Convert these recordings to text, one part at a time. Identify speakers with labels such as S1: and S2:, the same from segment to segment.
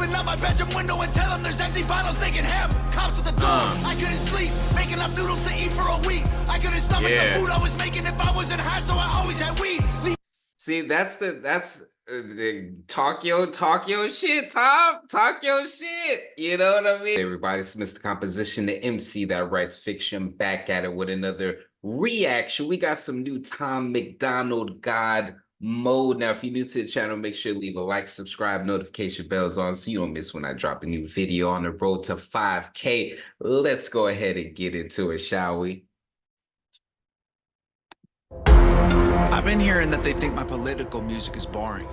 S1: Open up my bedroom window and tell them there's empty bottles they can have. Cops at the door. I couldn't sleep, making up noodles to eat for a week. I couldn't stomach the food I was making if I wasn't high, so I always had weed.
S2: See, that's talk your shit, Tom. Talk your shit. You know what I mean? Hey everybody, it's Mr. Composition, the MC that writes fiction, back at it with another reaction. We got some new Tom MacDonald God mode. Now, if you're new to the channel, make sure to leave a like, subscribe, notification bells on so you don't miss when I drop a new video on the road to 5K. Let's go ahead and get into it, shall we?
S1: I've been hearing that they think my political music is boring.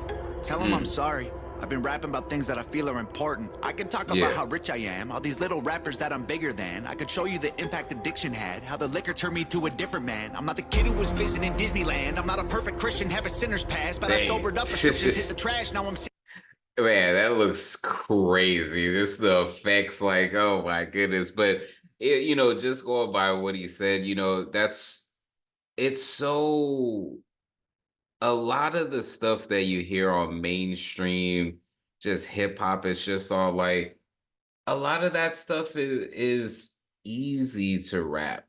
S1: Tell them I'm sorry. I've been rapping about things that I feel are important. I could talk about how rich I am, all these little rappers that I'm bigger than. I could show you the impact addiction had, how the liquor turned me to a different man. I'm not the kid who was visiting Disneyland. I'm not a perfect Christian, have a sinner's past, but I sobered up, prescriptions hit the trash, now I'm
S2: Man, that looks crazy. Just the effects, like, oh my goodness. But, you know, just going by what he said, you know, it's so... A lot of the stuff that you hear on mainstream, just hip hop, it's just all like, a lot of that stuff is easy to rap,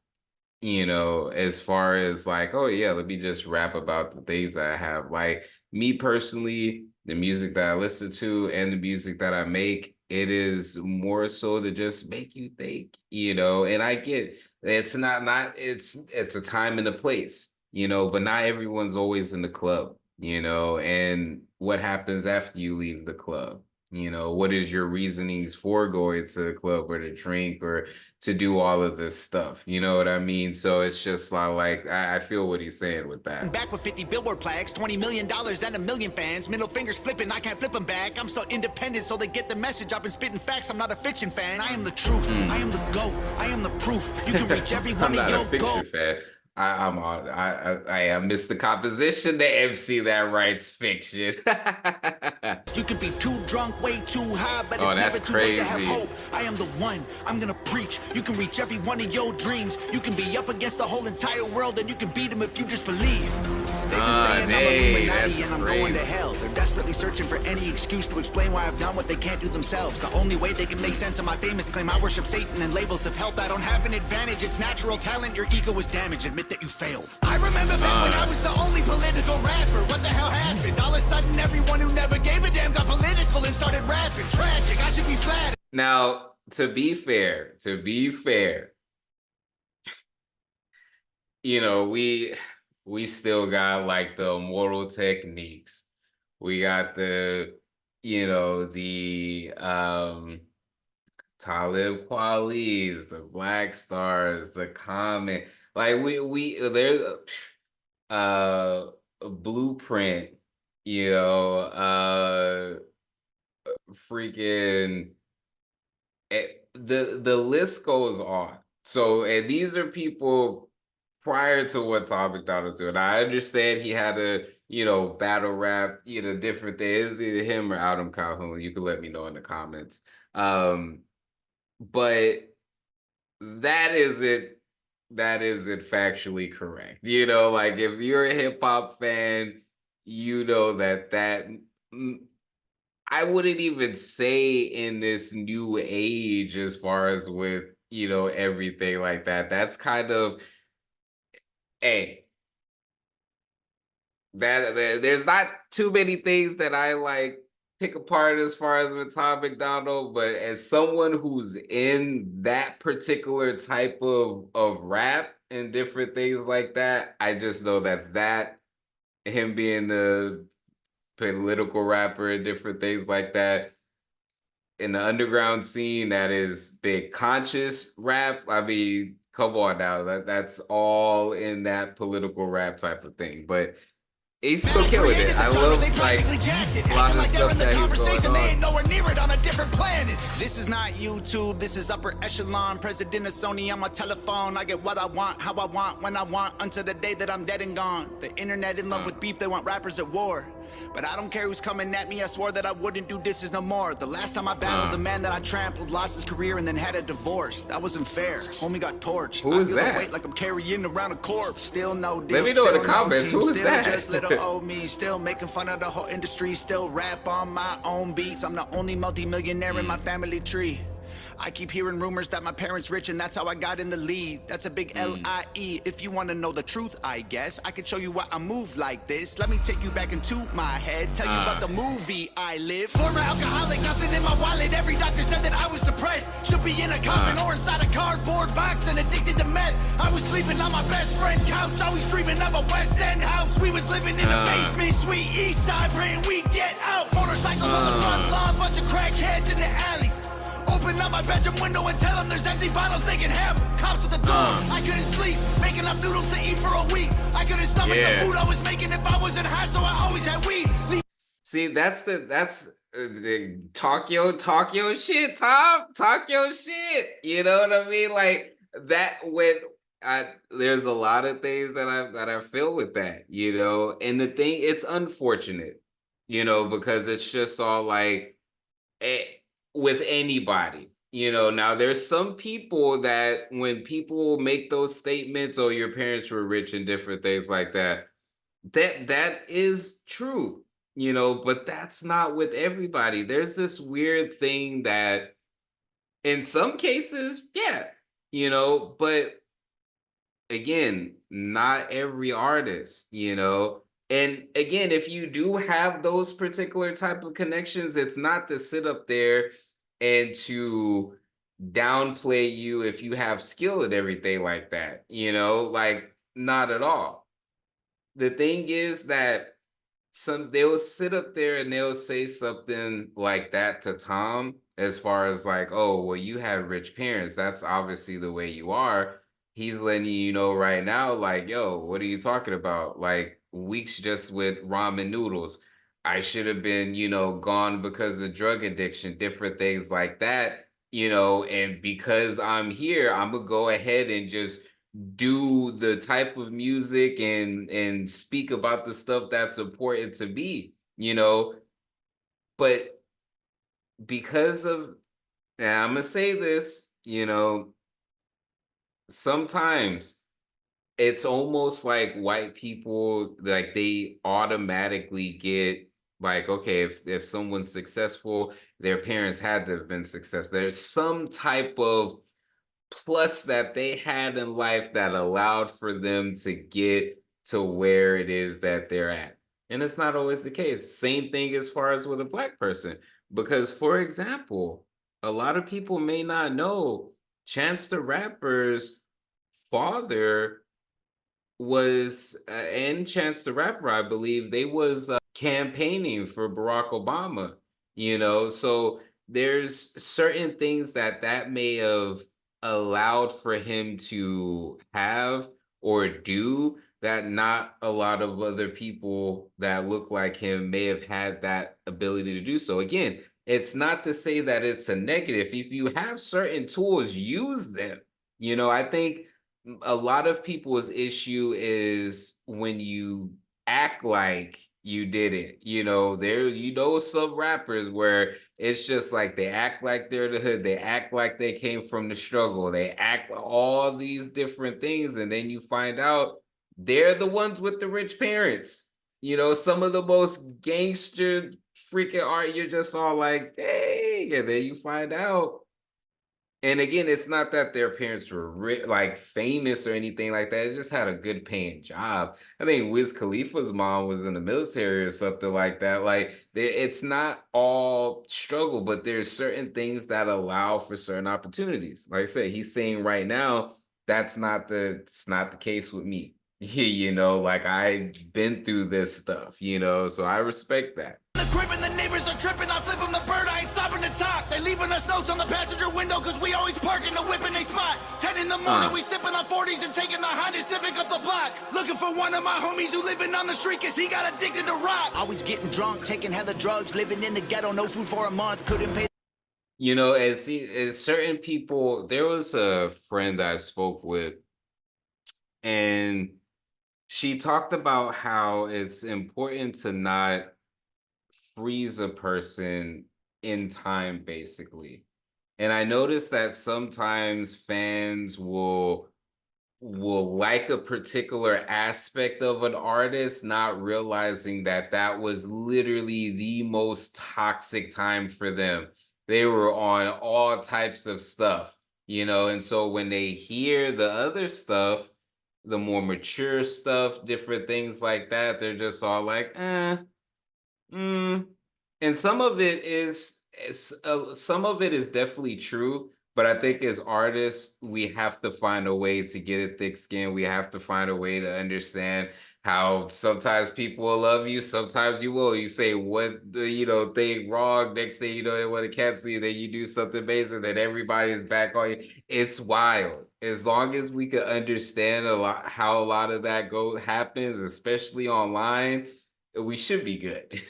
S2: you know, as far as like, oh yeah, let me just rap about the things that I have. Like me personally, the music that I listen to and the music that I make, it is more so to just make you think, you know, and I get it's it's a time and a place. You know, but not everyone's always in the club, you know, and what happens after you leave the club? You know, what is your reasonings for going to the club or to drink or to do all of this stuff? You know what I mean? So it's just like I feel what he's saying with that.
S1: Back with 50 billboard plaques, $20 million and a million fans, middle fingers flipping, I can't flip them back. I'm so independent, so they get the message. I've been spitting facts, I'm not a fiction fan. I am the truth, I am the GOAT, I am the proof. You can reach everyone in your goal.
S2: I am Mr. Composition, the MC that writes fiction.
S1: You can be too drunk, way too high, but it's never too late to have hope. I am the one, I'm gonna preach. You can reach every one of your dreams. You can be up against the whole entire world and you can beat them if you just believe. They've been saying I'm a Illuminati and I'm going to hell. They're desperately searching for any excuse to explain why I've done what they can't do themselves. The only way they can make sense of my famous claim, I worship Satan and labels of health. I don't have an advantage, it's natural talent. Your ego is damaged, admit that you failed. I remember back when I was the only political rapper. What the hell happened? All of a sudden everyone who never gave a damn got political and started rapping. Tragic, I should be flattered.
S2: Now, to be fair, you know, we still got like the immortal techniques. We got the, you know, the Talib Kweli's, the Black Stars, the Common. Like there's a Blueprint, you know, freaking the list goes on. So, and these are people prior to what Tom MacDonald's doing. I understand he had a, you know, battle rap, you know, different things, either him or Adam Calhoun. You can let me know in the comments. But that isn't factually correct. You know, like if you're a hip hop fan, you know that I wouldn't even say in this new age as far as with, you know, everything like that. That's kind of, hey, there's not too many things that I like pick apart as far as with Tom MacDonald, but as someone who's in that particular type of rap and different things like that, I just know that him being the political rapper and different things like that in the underground scene, that is big conscious rap. I mean, come on now, that's all in that political rap type of thing, but he's still killing it. I love like a lot of the stuff that he's going on.
S1: They ain't nowhere near it on a different planet. This is not YouTube, this is upper echelon. President of Sony on my telephone. I get what I want, how I want, when I want, until the day that I'm dead and gone. The internet in love with beef, they want rappers at war. But I don't care who's coming at me, I swore that I wouldn't do disses no more. The last time I battled the man that I trampled, lost his career and then had a divorce. That wasn't fair, homie got torched.
S2: Who is
S1: I feel
S2: that?
S1: the weight like I'm carrying around a corpse. Still no deal,
S2: let me know in the
S1: no
S2: comments.
S1: team,
S2: Who is
S1: still
S2: that?
S1: just little old me, still making fun of the whole industry, still rap on my own beats. I'm the only multi-millionaire in my family tree. I keep hearing rumors that my parents rich and that's how I got in the lead. That's a big L-I-E. If you want to know the truth, I guess I could show you why I move like this. Let me take you back into my head, tell you about the movie I live. Former alcoholic, nothing in my wallet. Every doctor said that I was depressed. Should be in a coffin or inside a cardboard box and addicted to meth. I was sleeping on my best friend couch, always dreaming of a West End house. We was living in a basement, sweet east side, praying we'd get out. Motorcycles on the front lawn, bunch of crackheads in the alley. Open up my bedroom window and tell them there's empty bottles they can have. Cops at the door, I couldn't sleep, making up noodles to eat for a week. I couldn't stomach the food I was making if I wasn't high, so I always had weed.
S2: See, that's the talk your shit, Tom. Talk your shit. You know what I mean? Like that when there's a lot of things that I feel with that, you know. And the thing, it's unfortunate, you know, because it's just all like with anybody, you know. Now there's some people that when people make those statements, oh, your parents were rich and different things like that, that is true, you know, but that's not with everybody. There's this weird thing that in some cases, yeah, you know, but again, not every artist, you know. And again, if you do have those particular type of connections, it's not to sit up there and to downplay you if you have skill at everything like that, you know, like not at all. The thing is that they'll sit up there and they'll say something like that to Tom, as far as like, oh, well, you had rich parents. That's obviously the way you are. He's letting you know right now, like, yo, what are you talking about? Like weeks just with ramen noodles. I should have been, you know, gone because of drug addiction, different things like that, you know, and because I'm here, I'm gonna go ahead and just do the type of music and speak about the stuff that's important to me, you know. But because of, and I'm gonna say this, you know, sometimes it's almost like white people, like they automatically get like, okay, if someone's successful, their parents had to have been successful. There's some type of plus that they had in life that allowed for them to get to where it is that they're at. And it's not always the case. Same thing as far as with a black person. Because, for example, a lot of people may not know Chance the Rapper's father was, and Chance the Rapper, I believe, they was campaigning for Barack Obama, you know? So there's certain things that may have allowed for him to have or do that not a lot of other people that look like him may have had that ability to do. So again, it's not to say that it's a negative. If you have certain tools, use them. You know, I think a lot of people's issue is when you act like you did it. You know, there, you know, some rappers where it's just like they act like they're the hood, they act like they came from the struggle, they act all these different things, and then you find out they're the ones with the rich parents. You know, some of the most gangster freaking art, you're just all like, dang, and then you find out. And again, it's not that their parents were like famous or anything like that. It just had a good paying job. I think Wiz Khalifa's mom was in the military or something like that. Like it's not all struggle, but there's certain things that allow for certain opportunities. Like I said, he's saying right now, it's not the case with me. You know, like I've been through this stuff, you know, so I respect that.
S1: The crib and the neighbors are tripping. I flip them the bird, I ain't stopping to talk. They leaving us notes on the passenger window cause we always park in the whip in they spot. 10 in the morning, we sipping on 40s and taking the Honda Civic up the block. Looking for one of my homies who living on the street cause he got addicted to rock. Always getting drunk, taking hella drugs, living in the ghetto, no food for a month, couldn't pay.
S2: You know, as certain people, there was a friend that I spoke with, and she talked about how it's important to not freeze a person in time, basically. And I noticed that sometimes fans will like a particular aspect of an artist, not realizing that that was literally the most toxic time for them. They were on all types of stuff, and so when they hear the other stuff, the more mature stuff, different things like that, they're just all like, Mm, and some of it is definitely true, but I think as artists, we have to find a way to get a thick skin. We have to find a way to understand how sometimes people will love you, sometimes you will. You say what the thing wrong, next thing you know, they want to cancel you, then you do something amazing, then everybody's back on you. It's wild. As long as we can understand a lot how a lot of that happens, especially online, we should be good.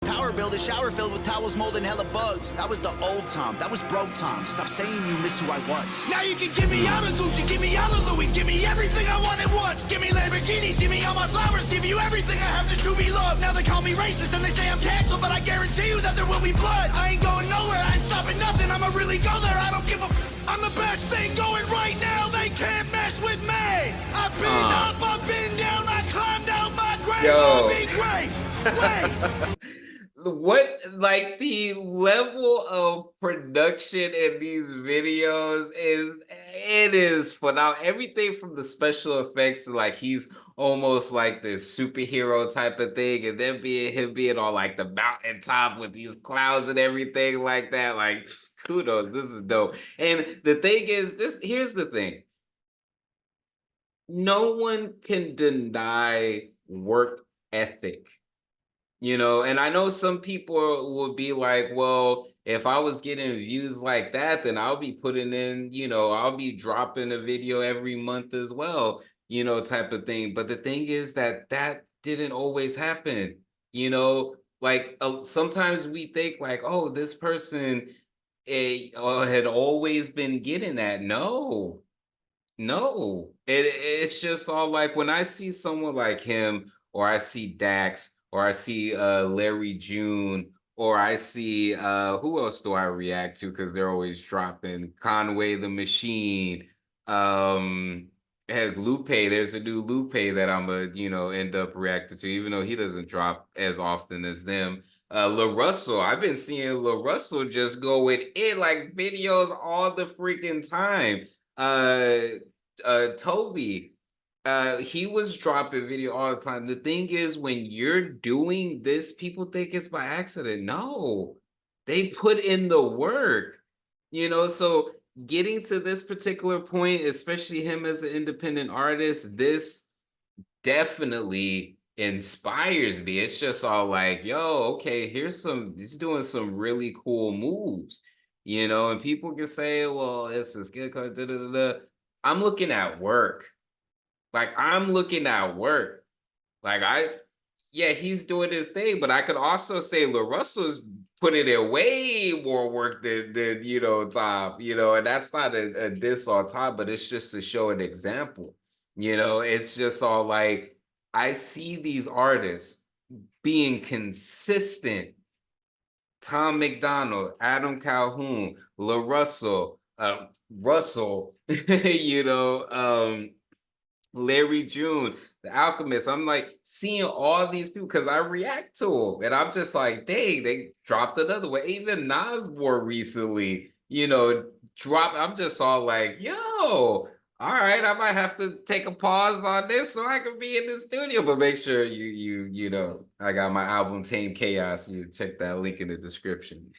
S1: Power build a shower filled with towels, mold, and hella bugs. That was the old Tom. That was broke Tom. Stop saying you miss who I was. Now you can give me all the Gucci, give me all the Louis, give me everything I want at once. Give me Lamborghinis, give me all my flowers, give you everything I have just to be loved. Now they call me racist and they say I'm canceled, but I guarantee you that there will be blood. I ain't going nowhere, I ain't stopping nothing. I'ma really go there, I don't give a. I'm the best thing going right now. They can't mess with me. I've been up, I've been down, I climbed out my grave. I'll be great. Wait.
S2: What, like, the level of production in these videos is phenomenal. Everything from the special effects to, like, he's almost like this superhero type of thing, and then him being on like the mountaintop with these clouds and everything like that. Like, kudos, this is dope. And the thing is, here's the thing: no one can deny work ethic. And I know some people will be like, well, if I was getting views like that, then I'll be putting in, I'll be dropping a video every month as well, type of thing. But the thing is that didn't always happen, like sometimes we think like, oh, this person had always been getting that. No, it's just all like when I see someone like him, or I see Dax, or I see Larry June, or I see who else do I react to because they're always dropping Conway the Machine, um, heck, Lupe. There's a new Lupe that I'm end up reacting to, even though he doesn't drop as often as them. La Russell, I've been seeing La Russell just go with it like videos all the freaking time. uh Toby, he was dropping video all the time. The thing is, when you're doing this, people think it's by accident. No, they put in the work, so getting to this particular point, especially him as an independent artist, this definitely inspires me. It's just all like, yo, okay, he's doing some really cool moves, and people can say, well, it's a skill cut, da, da, da, da. I'm looking at work. Like, I'm looking at work. Like, yeah, he's doing his thing, but I could also say LaRussell's putting in way more work than Tom, and that's not a diss on Tom, but it's just to show an example. It's just all like, I see these artists being consistent. Tom MacDonald, Adam Calhoun, LaRussell, Russell, Larry June, The Alchemist. I'm like seeing all these people because I react to them, and I'm just like, dang, they dropped another one. Even Nas more recently, dropped. I'm just all like, yo, all right, I might have to take a pause on this so I can be in the studio. But make sure I got my album Tame Chaos. You check that link in the description.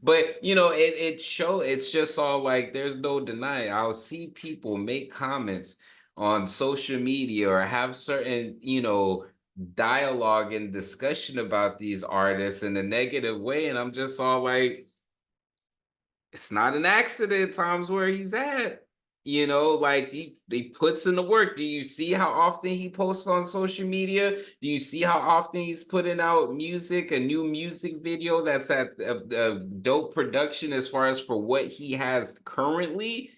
S2: But it's just all like, there's no denying. I'll see people make comments on social media or have certain, dialogue and discussion about these artists in a negative way. And I'm just all like, it's not an accident, Tom's where he's at. Like he puts in the work. Do you see how often he posts on social media? Do you see how often he's putting out music, a new music video that's at a dope production as far as for what he has currently?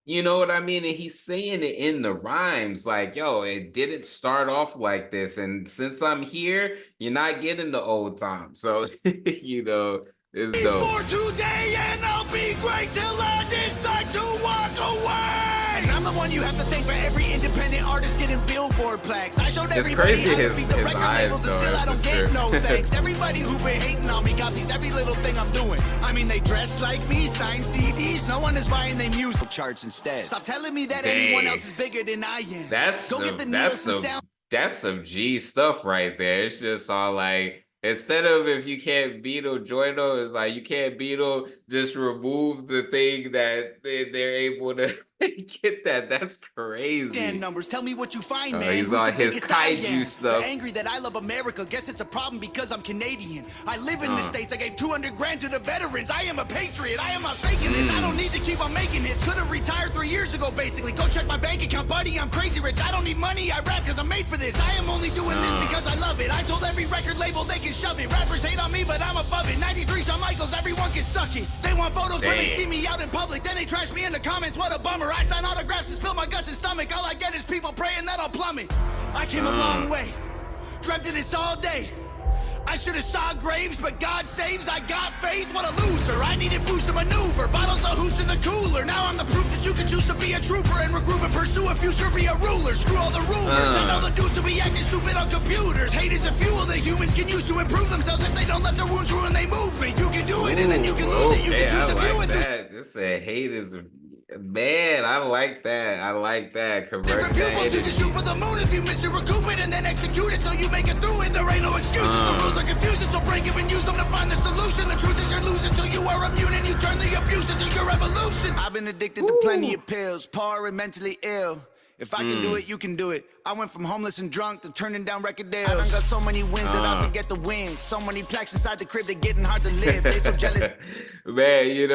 S2: You know what I mean? And he's saying it in the rhymes, like, yo, it didn't start off like this. And since I'm here, you're not getting the old time. So, it's dope.
S1: For today, and I'll be great till I decide to walk away. And I'm the one you have to thank for every independent artist getting Billboard plaques. I showed everybody how to beat the record labels, and still I don't get no thanks. Everybody who been hating on me copies every little thing I'm doing. I mean, they dress like me, sign CDs. No one is buying their music charts instead. Stop telling me that anyone else is bigger than I am.
S2: That's some G stuff right there. It's just all like, instead of if you can't beat them, join them, it's like you can't beat them, just remove the thing that they're able to get that. That's crazy.
S1: Numbers, tell me what you find, man.
S2: He's on his kaiju stuff.
S1: They're angry that I love America. Guess it's a problem because I'm Canadian. I live in the States. I gave 200 grand to the veterans. I am a patriot. I am not faking this. I don't need to keep on making hits. Could have retired 3 years ago, basically. Go check my bank account, buddy. I'm crazy rich. I don't need money. I rap because I'm made for this. I am only doing this because I love it. I told every record label they can shove it. Rappers hate on me, but I'm above it. 93 Shawn Michaels, everyone can suck it. They want photos when they see me out in public. Then they trash me in the comments. What a bummer. I sign autographs and spill my guts and stomach. All I get is people praying that I'll plummet. I came a long way. Dreamt of this all day. I should have saw graves, but God saves. I got faith. What a loser. I needed boost to maneuver. Bottles of hooch in the cooler. Now I'm the proof that you can choose to be a trooper and regroup and pursue a future, be a ruler. Screw all the rumors and all the dudes who be acting stupid on computers. Hate is a fuel that humans can use to improve themselves if they don't let their wounds ruin their movement. You can do it and then you can lose it. You can choose to view it.
S2: This hate is... Man, I like that. I like that.
S1: Different pupils, you can shoot for the moon if you miss it, recoup it, and then execute it till you make it through it. There ain't no excuses. The rules are confusing, so break it and use them to find the solution. The truth is you're losing till you are immune and you turn the abuse into your revolution. I've been addicted to plenty of pills, poor and mentally ill. If I can do it, you can do it. I went from homeless and drunk to turning down record deals. I done got so many wins that I forget the wins. So many plaques inside the crib, they're getting hard to live. They so jealous.
S2: Man,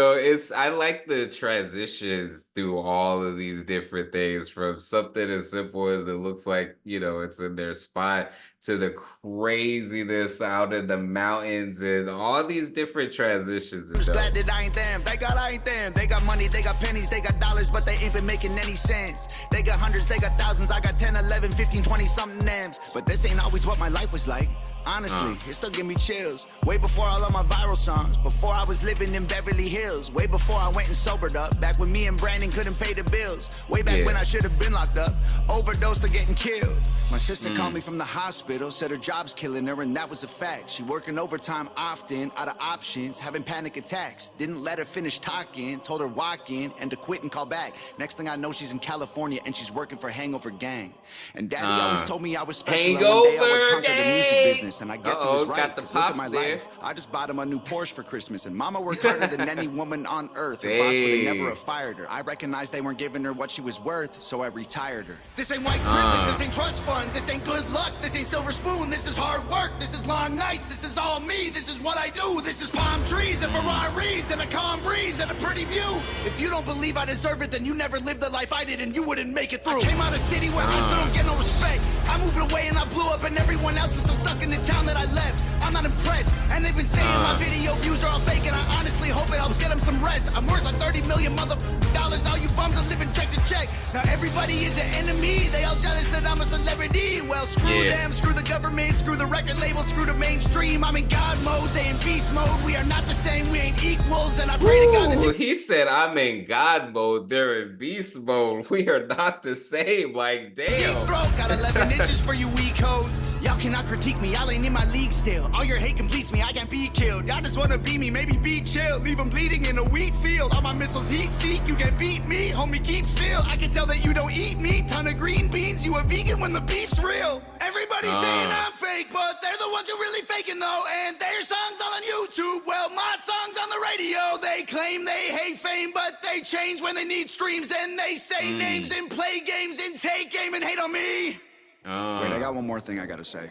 S2: I like the transitions through all of these different things, from something as simple as it looks like, it's in their spot, to the craziness out in the mountains and all these different transitions.
S1: I'm just glad that I ain't them. I ain't them. They got money, they got pennies, they got dollars, but they ain't been making any sense. They got hundreds, they got thousands. I got 10, 11, 15, 20 something names. But this ain't always what my life was like. Honestly, it still give me chills. Way before all of my viral songs, before I was living in Beverly Hills, way before I went and sobered up, back when me and Brandon couldn't pay the bills, way back when I should have been locked up, overdosed or getting killed. My sister called me from the hospital, said her job's killing her, and that was a fact. She working overtime often, out of options, having panic attacks. Didn't let her finish talking, told her walk in and to quit and call back. Next thing I know, she's in California and she's working for Hangover Gang. And Daddy always told me I was special, and one day I would conquer the music business. And I guess he was right, 'cause look at my life. I just bought him a new Porsche for Christmas, and Mama worked harder than any woman on earth. Her boss would have never have fired her. I recognized they weren't giving her what she was worth, so I retired her. This ain't white privilege, this ain't trust fund, this ain't good luck, this ain't silver spoon, this is hard work, this is long nights, this is all me, this is what I do, this is palm trees and Ferraris and a calm breeze and a pretty view. If you don't believe I deserve it, then you never lived the life I did and you wouldn't make it through. I came out of city where I still don't get no respect. I moved away and I blew up, and everyone else is so stuck in the town that I left. I'm not impressed, and they've been saying my video views are all fake, and I honestly hope it helps get them some rest. I'm worth like 30 million dollars. All you bums are living check to check. Now everybody is an enemy. They all jealous that I'm a celebrity. Well, screw them, screw the government, screw the record label, screw the mainstream. I'm in God mode, they in beast mode. We are not the same, we ain't equals, and I pray to God that
S2: he said I'm in God mode, they're in beast mode. We are not the same. Like, damn.
S1: Deep throat, got 11 inches for you weak hoes. Y'all cannot critique me, y'all ain't in my league still. All your hate completes me, I can't be killed. Y'all just wanna be me, maybe be chill. Leave them bleeding in a wheat field. All my missiles heat seek, you can't beat me. Homie, keep still, I can tell that you don't eat meat. Ton of green beans, you a vegan when the beef's real. Everybody's saying I'm fake, but they're the ones who really faking though. And their songs all on YouTube, well my song's on the radio. They claim they hate fame, but they change when they need streams. Then they say names and play games and take aim and hate on me. Wait, I got one more thing I gotta say.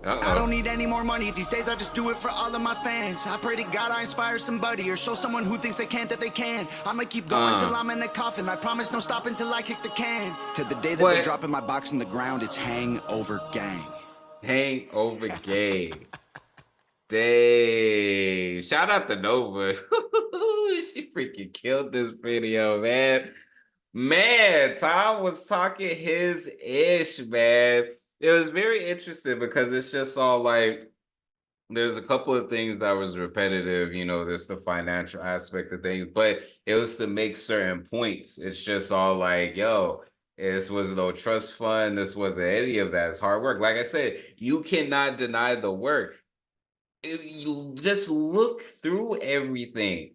S1: I don't need any more money. These days I just do it for all of my fans. I pray to God I inspire somebody or show someone who thinks they can't that they can. I'ma keep going till I'm in the coffin. I promise no stopping till I kick the can. To the day that they're dropping my box in the ground, it's Hangover Gang.
S2: Hangover Gang. Dang. Shout out to Nova. She freaking killed this video, man. Man, Tom was talking his ish, man. It was very interesting because it's just all like there's a couple of things that was repetitive, there's the financial aspect of things, but it was to make certain points. It's just all like, yo, this was no trust fund, this wasn't any of that. It's hard work. Like I said, you cannot deny the work. You just look through everything.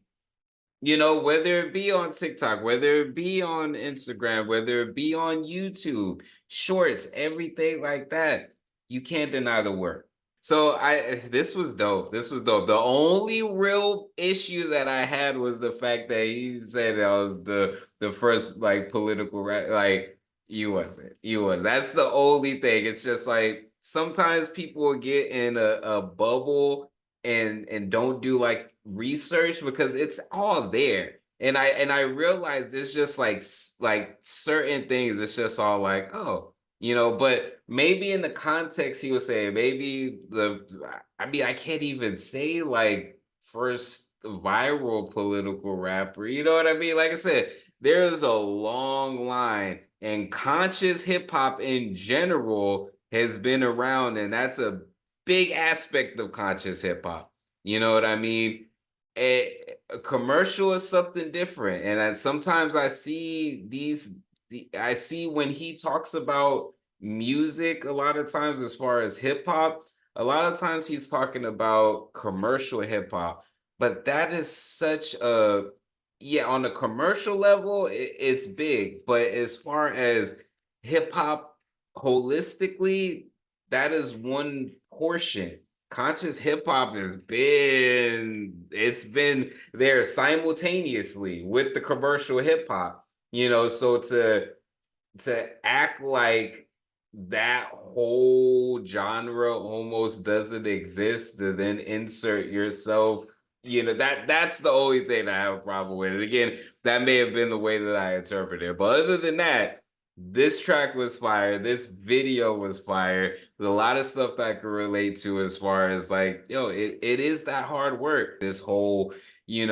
S2: Whether it be on TikTok, whether it be on Instagram, whether it be on YouTube, shorts, everything like that, you can't deny the work. So this was dope. This was dope. The only real issue that I had was the fact that he said I was the first like political like you wasn't. You was. That's the only thing. It's just like sometimes people will get in a bubble and don't do like research because it's all there. And I realized it's just like certain things. It's just all like, oh, but maybe in the context he was saying, maybe I mean, I can't even say like first viral political rapper. You know what I mean? Like I said, there's a long line, and conscious hip hop in general has been around, and that's a big aspect of conscious hip hop. You know what I mean? A commercial is something different, and sometimes I see I see when he talks about music a lot of times as far as hip hop, a lot of times he's talking about commercial hip hop, but that is such a yeah, on a commercial level, it's big, but as far as hip hop holistically, that is one portion. Conscious hip hop it's been there simultaneously with the commercial hip hop, so to act like that whole genre almost doesn't exist, to then insert yourself, that's the only thing I have a problem with. And again, that may have been the way that I interpreted it, but other than that, this track was fire, this video was fire. There's a lot of stuff that I can relate to as far as like, it is that hard work. This whole, you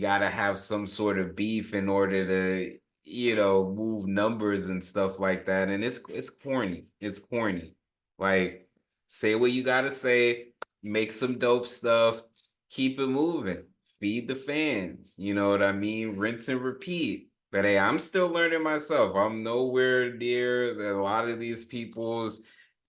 S2: got to have some sort of beef in order to move numbers and stuff like that. And it's corny. It's corny. Like, say what you gotta say, make some dope stuff, keep it moving, feed the fans. You know what I mean? Rinse and repeat. But hey, I'm still learning myself. I'm nowhere near a lot of these people's,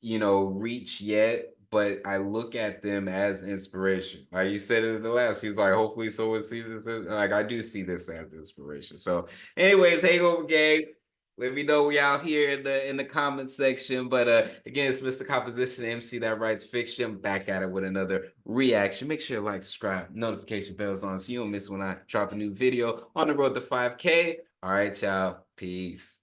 S2: reach yet. But I look at them as inspiration. Like you said in the last, he's like, hopefully someone sees this. Like I do see this as inspiration. So anyways, Hangover Gang. Let me know we out here in the comment section. But again, it's Mr. Composition, MC that writes fiction. Back at it with another reaction. Make sure to like, subscribe, notification bells on so you don't miss when I drop a new video on the road to 5K. All right, y'all. Peace.